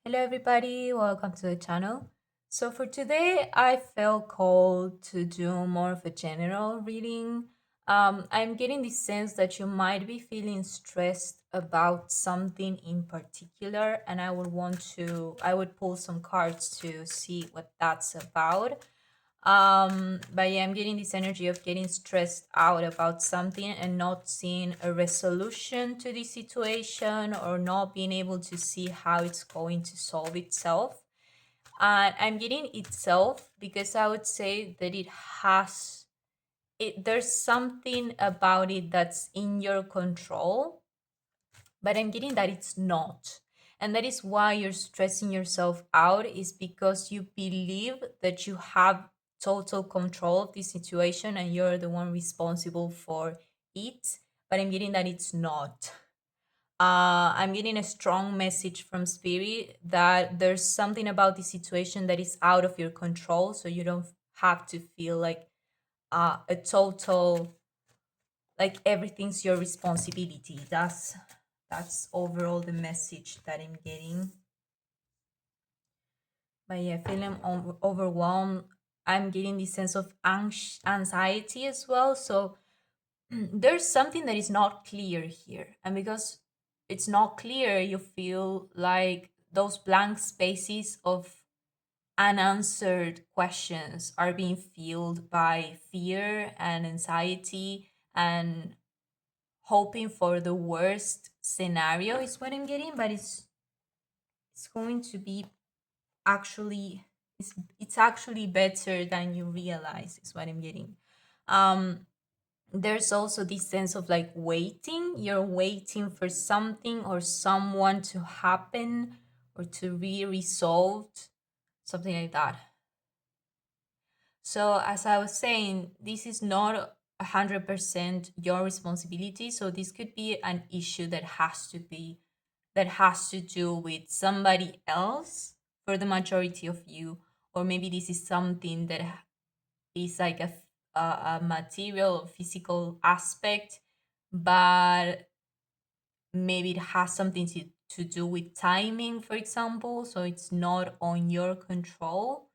Hello, everybody. Welcome to the channel. So, for today, I felt called to do more of a general reading. I'm getting the sense that you might be feeling stressed about something in particular, and I would pull some cards to see what that's about. But yeah, I'm getting this energy of getting stressed out about something and not seeing a resolution to the situation or not being able to see how it's going to solve itself. And I'm getting itself because I would say that there's something about it that's in your control, but I'm getting that it's not. And that is why you're stressing yourself out, is because you believe that you have total control of the situation and you're the one responsible for it. But I'm getting that it's not. I'm getting a strong message from spirit that there's something about the situation that is out of your control. So you don't have to feel like a total, like everything's your responsibility. That's overall the message that I'm getting. But yeah, feeling overwhelmed. I'm getting this sense of anxiety as well. So there's something that is not clear here, and because it's not clear, you feel like those blank spaces of unanswered questions are being filled by fear and anxiety and hoping for the worst scenario is what I'm getting, but it's going to be actually it's actually better than you realize is what I'm getting. Um there's also this sense of like waiting. You're waiting for something or someone to happen or to be resolved, something like that. So as I was saying, this is not 100% your responsibility. So this could be an issue that has to do with somebody else for the majority of you, or maybe this is something that is like a material or physical aspect, but maybe it has something to do with timing, for example. So it's not on your control.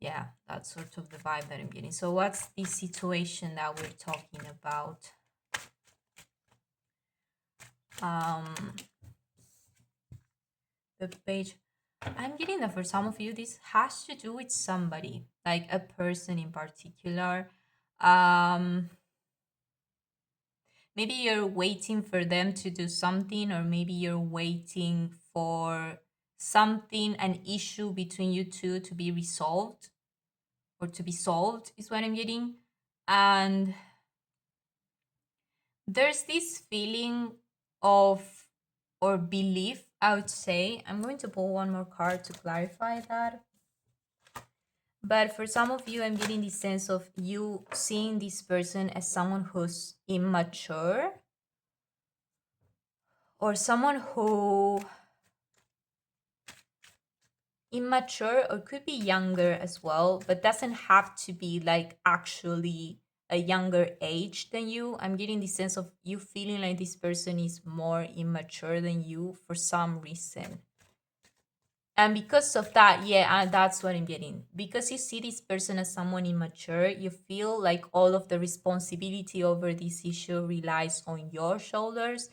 Yeah, that's sort of the vibe that I'm getting. So what's the situation that we're talking about? Um, the page. I'm getting that for some of you, this has to do with somebody, like a person in particular. Um, Maybe you're waiting for them to do something, or maybe you're waiting for something, an issue between you two to be resolved or to be solved, is what I'm getting. And there's this feeling of, or belief, I would say. I'm going to pull one more card to clarify that. But for some of you, I'm getting the sense of you seeing this person as someone who's immature, or someone who immature, or could be younger as well, but doesn't have to be like actually a younger age than you. I'm getting the sense of you feeling like this person is more immature than you for some reason. And because of that, yeah, that's what I'm getting. Because you see this person as someone immature, you feel like all of the responsibility over this issue relies on your shoulders,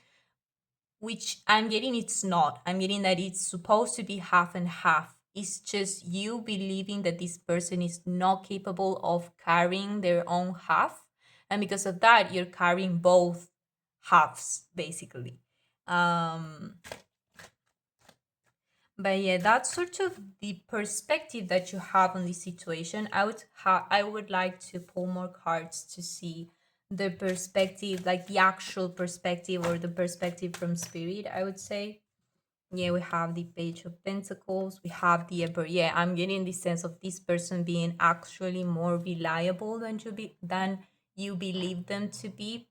which I'm getting it's not. I'm getting that it's supposed to be half and half. It's just you believing that this person is not capable of carrying their own half. And because of that, you're carrying both halves, basically. Um, but yeah, that's sort of the perspective that you have on this situation. I would like to pull more cards to see the perspective, like the actual perspective or the perspective from spirit, I would say. Yeah, we have the Page of Pentacles. We have the Emperor. Yeah, I'm getting the sense of this person being actually more reliable than you believe them to be.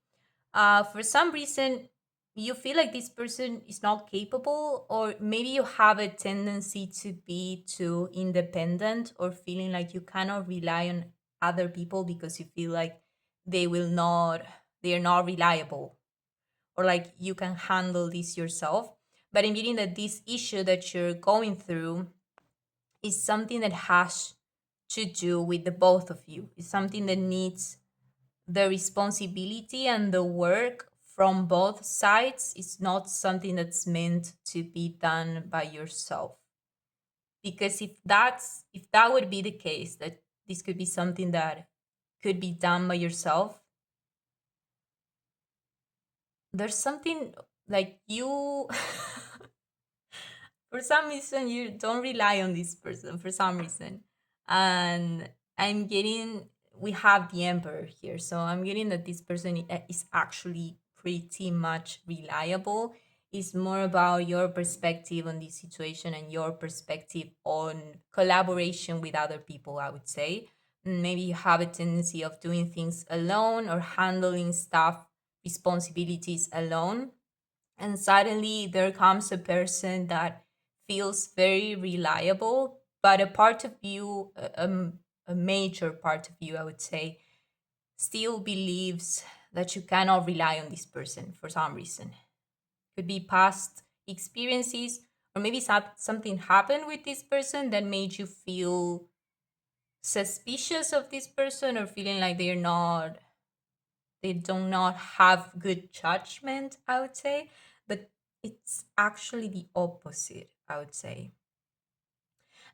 For some reason, you feel like this person is not capable, or maybe you have a tendency to be too independent, or feeling like you cannot rely on other people because you feel like they will not, they are not reliable, or like you can handle this yourself. But I'm getting that this issue that you're going through is something that has to do with the both of you. It's something that needs the responsibility and the work from both sides. It's not something that's meant to be done by yourself. Because if that would be the case, that this could be something that could be done by yourself, there's something like you for some reason you don't rely on this person for some reason. And I'm getting, we have the emperor here, so I'm getting that this person is actually pretty much reliable. It's more about your perspective on this situation and your perspective on collaboration with other people, I would say. Maybe you have a tendency of doing things alone or handling stuff, responsibilities alone, and suddenly there comes a person that feels very reliable, but a part of you, a major part of you, I would say, still believes that you cannot rely on this person for some reason. Could be past experiences, or maybe something happened with this person that made you feel suspicious of this person, or feeling like they do not have good judgment, I would say. But it's actually the opposite, I would say.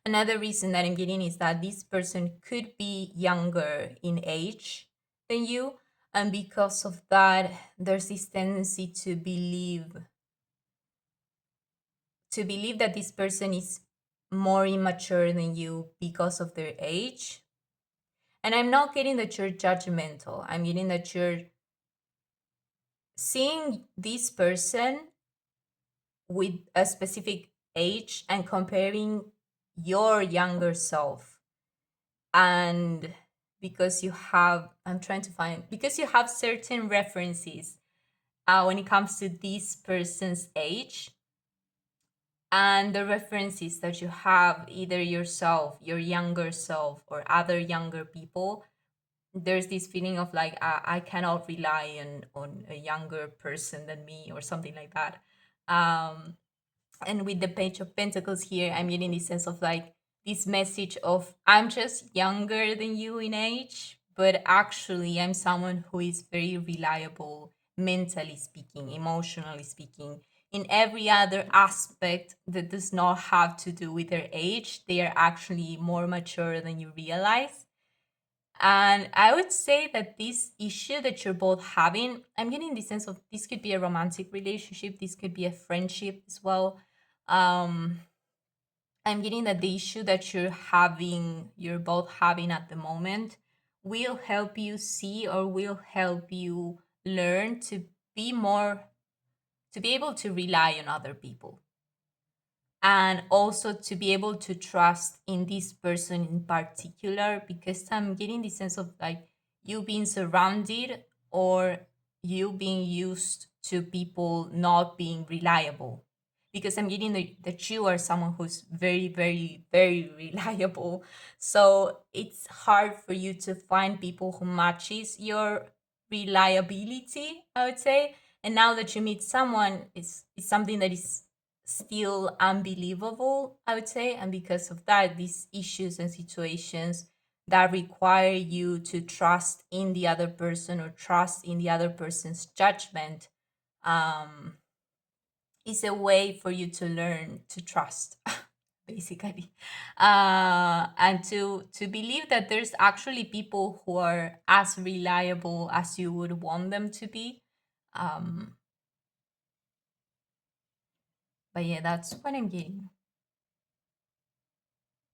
Another reason that I'm getting is that this person could be younger in age than you, and because of that there's this tendency to believe that this person is more immature than you because of their age. And I'm not getting that you're judgmental, I'm getting that you're seeing this person with a specific age and comparing your younger self. And because you have, I'm trying to find, because you have certain references when it comes to this person's age, and the references that you have, either yourself, your younger self, or other younger people, there's this feeling of like, I cannot rely on a younger person than me, or something like that. um and with the page of pentacles here, I'm getting this sense of like this message of, I'm just younger than you in age, but actually I'm someone who is very reliable, mentally speaking, emotionally speaking, in every other aspect that does not have to do with their age. They are actually more mature than you realize. And I would say that this issue that you're both having, I'm getting the sense of, this could be a romantic relationship, this could be a friendship as well. Um, I'm getting that the issue that you're both having at the moment, will help you see, or will help you learn to be more, to be able to rely on other people, and also to be able to trust in this person in particular, because I'm getting the sense of like you being surrounded, or you being used to people not being reliable. Because I'm getting that you are someone who's very, very, very reliable, so it's hard for you to find people who matches your reliability, I would say. And now that you meet someone, it's something that is still unbelievable, I would say. And because of that, these issues and situations that require you to trust in the other person, or trust in the other person's judgment, um, is a way for you to learn to trust, basically. And to believe that there's actually people who are as reliable as you would want them to be. um, but yeah, that's what I'm getting.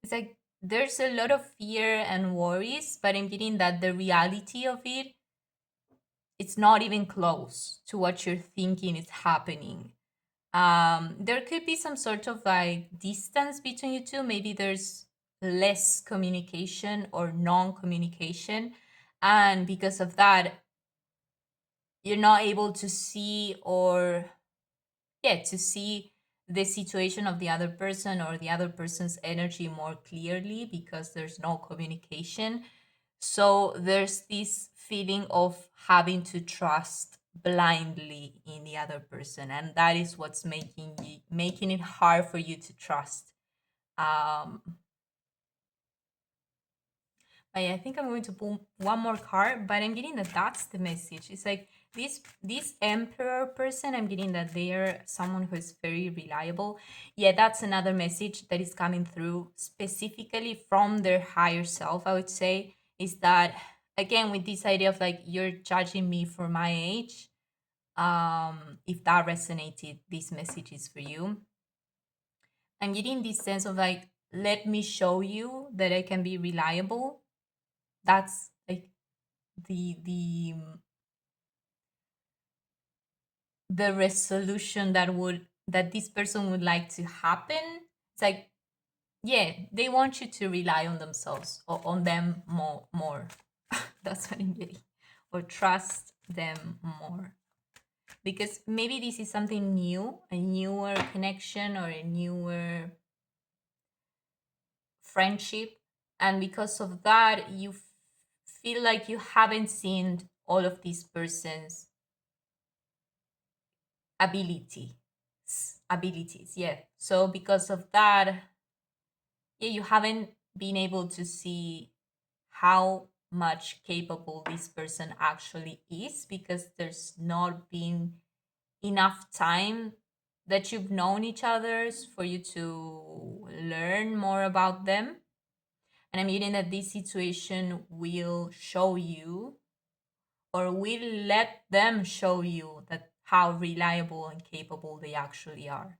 It's like there's a lot of fear and worries, but I'm getting that the reality of it, it's not even close to what you're thinking is happening. There could be some sort of like distance between you two. Maybe there's less communication or non-communication, and because of that, you're not able to see, or yeah, to see the situation of the other person, or the other person's energy more clearly, because there's no communication. So there's this feeling of having to trust blindly in the other person, and that is what's making it hard for you to trust. um but yeah, I think I'm going to pull one more card, but I'm getting that that's the message. It's like this emperor person, I'm getting that they're someone who is very reliable. Yeah, that's another message that is coming through specifically from their higher self, I would say, is that again with this idea of like you're judging me for my age. If that resonated, this message is for you. I'm getting this sense of like, let me show you that I can be reliable. That's like the resolution that this person would like to happen. It's like, yeah, they want you to rely on themselves or on them more. That's what I'm getting. Or trust them more. Because maybe this is something new, a newer connection or a newer friendship, and because of that you feel like you haven't seen all of this person's ability abilities. Yeah, so because of that, yeah, you haven't been able to see how much capable this person actually is, because there's not been enough time that you've known each other's for you to learn more about them. And I'm meaning that this situation will show you, or will let them show you, that how reliable and capable they actually are.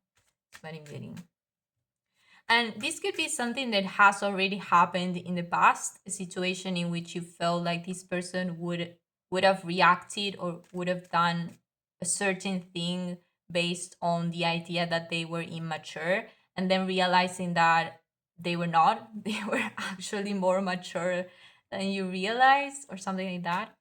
That's what I'm getting. And this could be something that has already happened in the past, a situation in which you felt like this person would have reacted or would have done a certain thing based on the idea that they were immature, and then realizing that they were not, they were actually more mature than you realized, or something like that.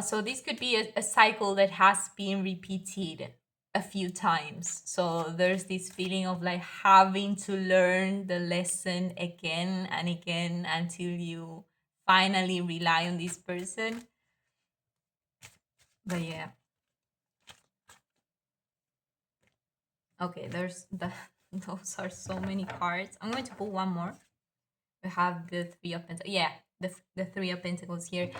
So this could be a cycle that has been repeated a few times. So there's this feeling of like having to learn the lesson again and again until you finally rely on this person. But yeah. Okay, there's the those are so many cards. I'm going to pull one more. We have the three of pentacles. Yeah, the three of pentacles here.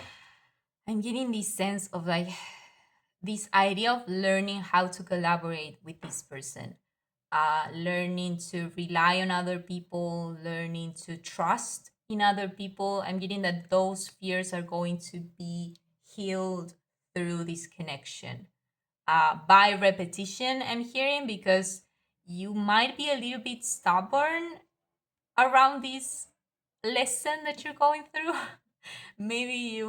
I'm getting this sense of like this idea of learning how to collaborate with this person, learning to rely on other people, learning to trust in other people. I'm getting that those fears are going to be healed through this connection. By repetition, I'm hearing, because you might be a little bit stubborn around this lesson that you're going through. Maybe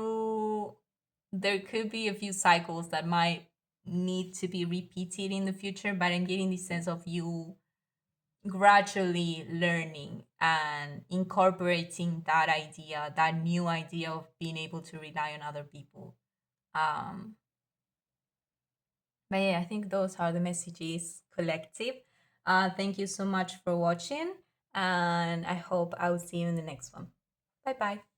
there could be a few cycles that might need to be repeated in the future, but I'm getting the sense of you gradually learning and incorporating that idea, that new idea of being able to rely on other people. um but yeah, I think those are the messages collective. Thank you so much for watching, and I hope I will see you in the next one. Bye bye.